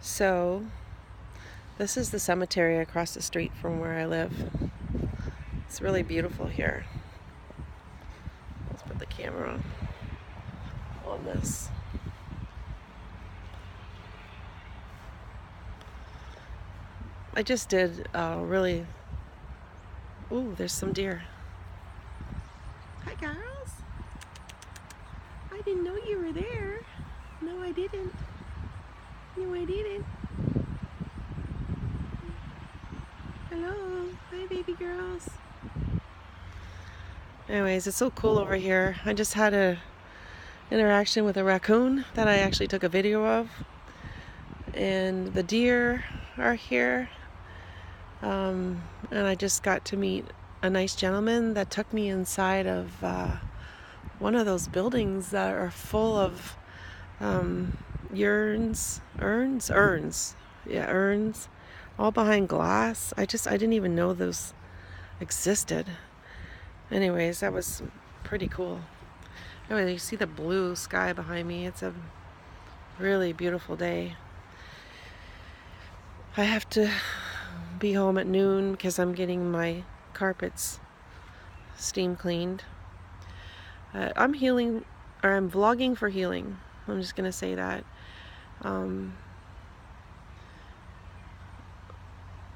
So, this is the cemetery across the street from where I live. It's really beautiful here. Let's put the camera on this. I just did really... Ooh, there's some deer. Hi, girls. I didn't know you were there. No, I didn't. No, I didn't. Hello. Hi, baby girls. Anyways, it's so cool over here. I just had a interaction with a raccoon that I actually took a video of. And the deer are here. And I just got to meet a nice gentleman that took me inside of one of those buildings that are full of urns, all behind glass. I didn't even know those existed. Anyways, that was pretty cool. Anyway, you see the blue sky behind me. It's a really beautiful day. I have to be home at noon because I'm getting my carpets steam cleaned. I'm healing, or I'm vlogging for healing. I'm just gonna say that. I'm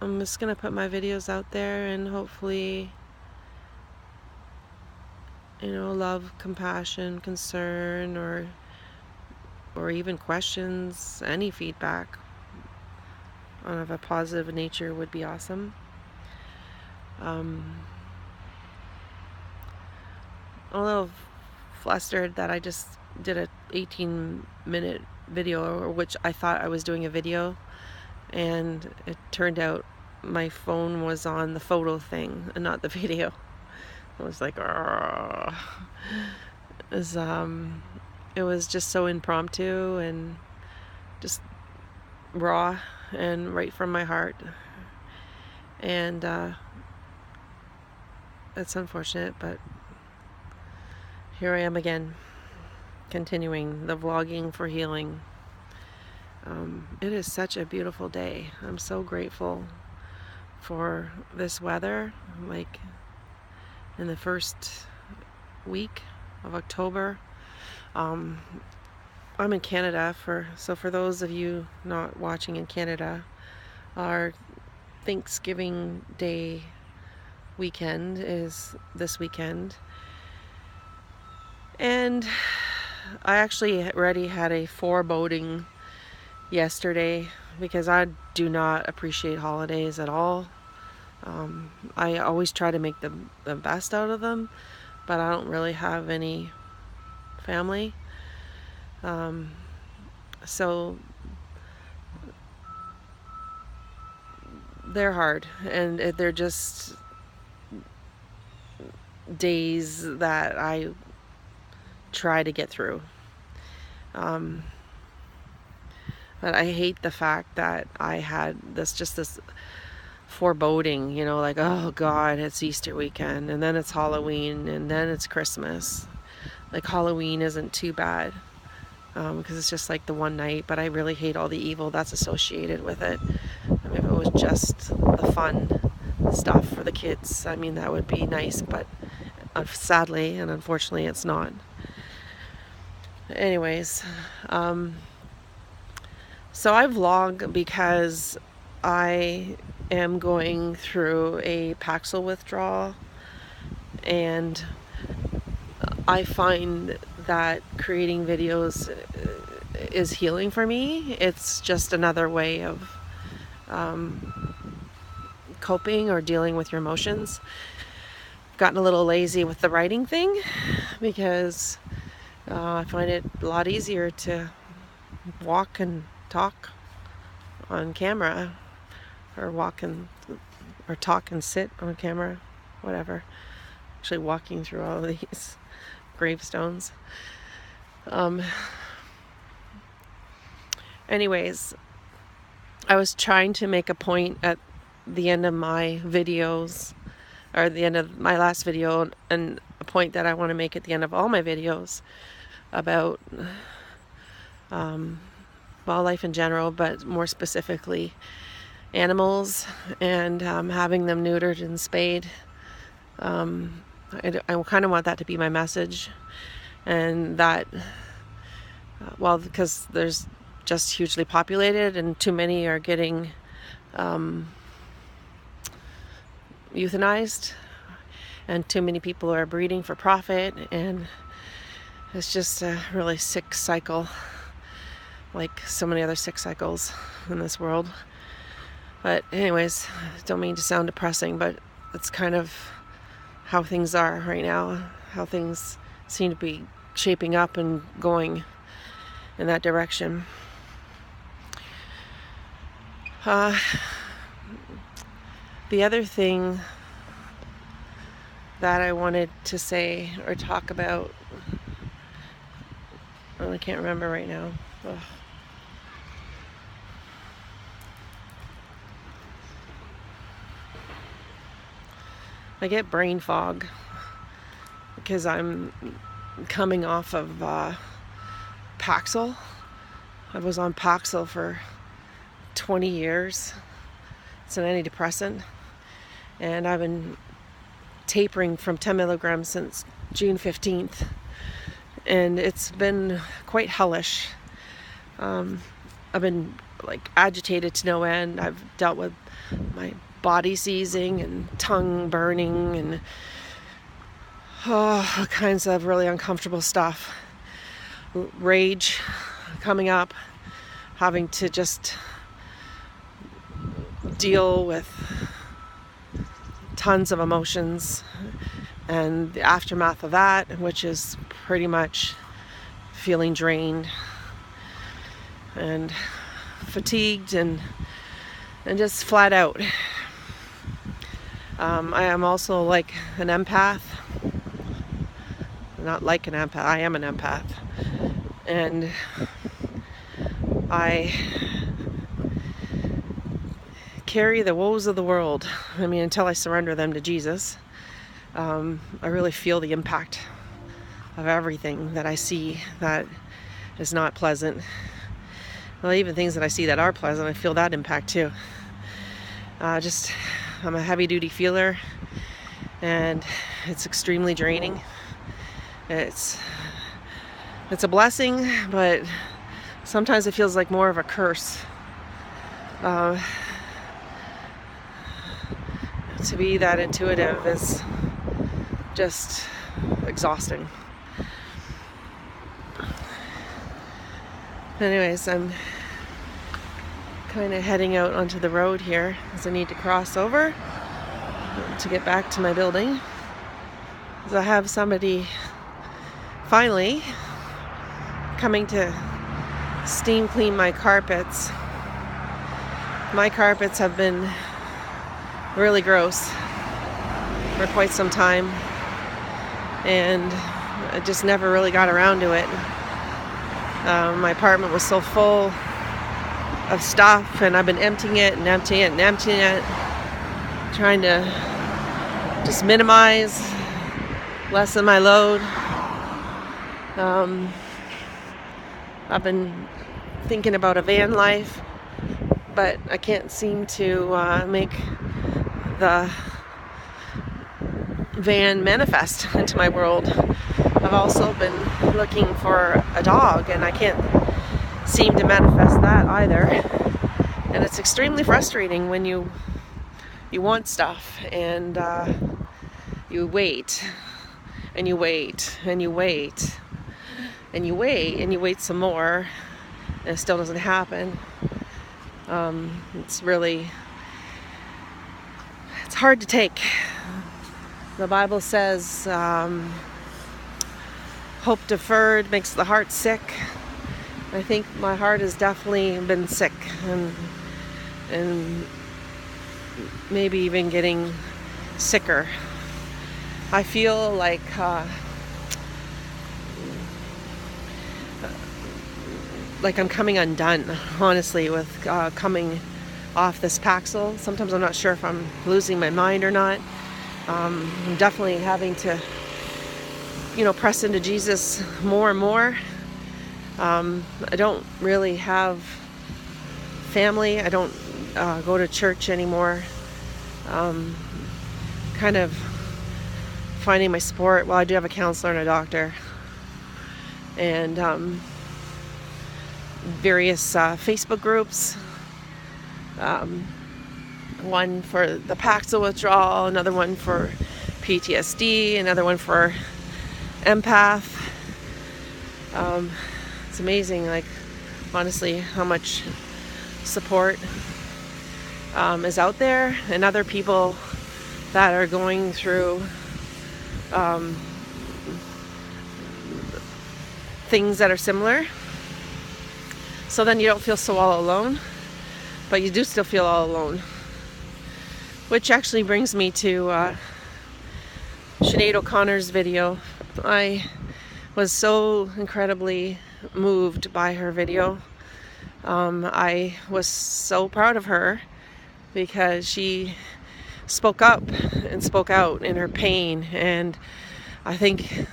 just gonna put my videos out there and hopefully, love, compassion, concern, or even questions, any feedback of a positive nature would be awesome. I'm a little flustered that I just did a 18-minute video, which I thought I was doing a video, and it turned out my phone was on the photo thing and not the video. I was like, it was just so impromptu and just raw and right from my heart, and it's unfortunate, but here I am again, continuing the vlogging for healing. It is such a beautiful day. I'm so grateful for this weather. Like in the first week of October, I'm in Canada. So for those of you not watching in Canada, our Thanksgiving Day weekend is this weekend, and I actually already had a foreboding yesterday because I do not appreciate holidays at all. I always try to make the best out of them, but I don't really have any family. So they're hard, and they're just days that I try to get through. But I hate the fact that I had this foreboding, like, oh God, it's Easter weekend, and then it's Halloween, and then it's Christmas. Like, Halloween isn't too bad, because it's just like the one night, but I really hate all the evil that's associated with it. I mean, if it was just the fun stuff for the kids, I mean, that would be nice, but sadly and unfortunately it's not. Anyways, so I vlog because I am going through a Paxil withdrawal, and I find that creating videos is healing for me. It's just another way of coping or dealing with your emotions. I've gotten a little lazy with the writing thing because I find it a lot easier to walk and talk on camera, or talk and sit on camera, whatever. Actually walking through all of these gravestones. Anyways, I was trying to make a point at the end of my videos, or the end of my last video, and a point that I want to make at the end of all my videos about wildlife in general, but more specifically animals, and having them neutered and spayed. I kind of want that to be my message, and that, well, because there's just hugely populated and too many are getting euthanized, and too many people are breeding for profit, and it's just a really sick cycle, like so many other sick cycles in this world. But anyways, don't mean to sound depressing, but it's kind of how things are right now, how things seem to be shaping up and going in that direction. The other thing that I wanted to say or talk about, I can't remember right now. Ugh. I get brain fog because I'm coming off of Paxil. I was on Paxil for 20 years. It's an antidepressant, and I've been tapering from 10 milligrams since June 15th, and it's been quite hellish. I've been like agitated to no end. I've dealt with my body seizing and tongue burning and all kinds of really uncomfortable stuff. Rage coming up, having to just deal with tons of emotions, and the aftermath of that, which is pretty much feeling drained and fatigued and just flat out. I am also like an empath. Not like an empath, I am an empath. And I carry the woes of the world. I mean, until I surrender them to Jesus, I really feel the impact of everything that I see that is not pleasant. Well, even things that I see that are pleasant, I feel that impact too. I'm a heavy duty feeler, and it's extremely draining. It's a blessing, but sometimes it feels like more of a curse. To be that intuitive is just exhausting. Anyways, I'm kind of heading out onto the road here because I need to cross over to get back to my building. Because I have somebody finally coming to steam clean my carpets. My carpets have been really gross for quite some time, and I just never really got around to it. My apartment was so full of stuff, and I've been emptying it, trying to just minimize, lessen my load. I've been thinking about a van life, but I can't seem to make the van manifest into my world. I've also been looking for a dog, and I can't seem to manifest that either. And it's extremely frustrating when you want stuff, and you wait and you wait and you wait and you wait and you wait some more, and it still doesn't happen. It's hard to take. The Bible says hope deferred makes the heart sick. I think my heart has definitely been sick, and maybe even getting sicker. I feel like I'm coming undone, honestly, with coming off this Paxil. Sometimes I'm not sure if I'm losing my mind or not. I'm definitely having to, press into Jesus more and more. I don't really have family. I don't go to church anymore. Kind of finding my support. Well, I do have a counselor and a doctor, and various Facebook groups. One for the Paxil withdrawal, another one for PTSD, another one for empath. It's amazing, like, honestly, how much support is out there, and other people that are going through things that are similar. So then you don't feel so all alone, but you do still feel all alone. Which actually brings me to Sinead O'Connor's video. I was so incredibly moved by her video. I was so proud of her because she spoke up and spoke out in her pain, and I think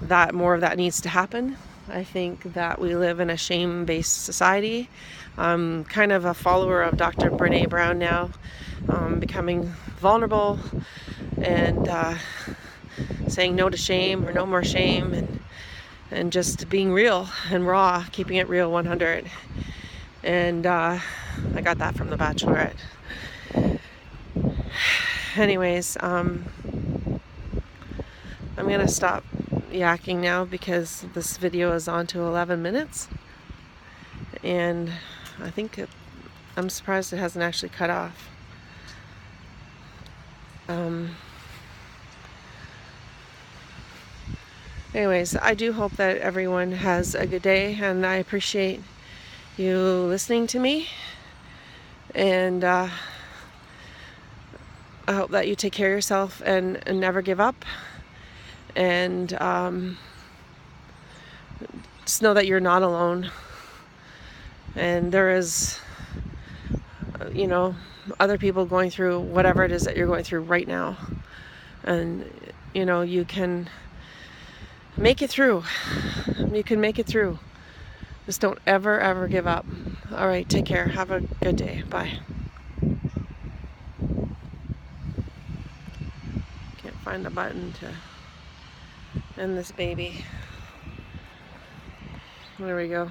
that more of that needs to happen. I think that we live in a shame-based society. I'm kind of a follower of Dr. Brené Brown now, becoming vulnerable and saying no to shame, or no more shame, and just being real and raw, keeping it real 100. And I got that from The Bachelorette. Anyways, I'm gonna stop yakking now because this video is on to 11 minutes, and I think I'm surprised it hasn't actually cut off. Anyways, I do hope that everyone has a good day, and I appreciate you listening to me, and I hope that you take care of yourself and never give up, and just know that you're not alone, and there is, other people going through whatever it is that you're going through right now, and you can make it through. You can make it through. Just don't ever give up. All right, take care. Have a good day. Bye. Can't find the button to end this baby. There we go.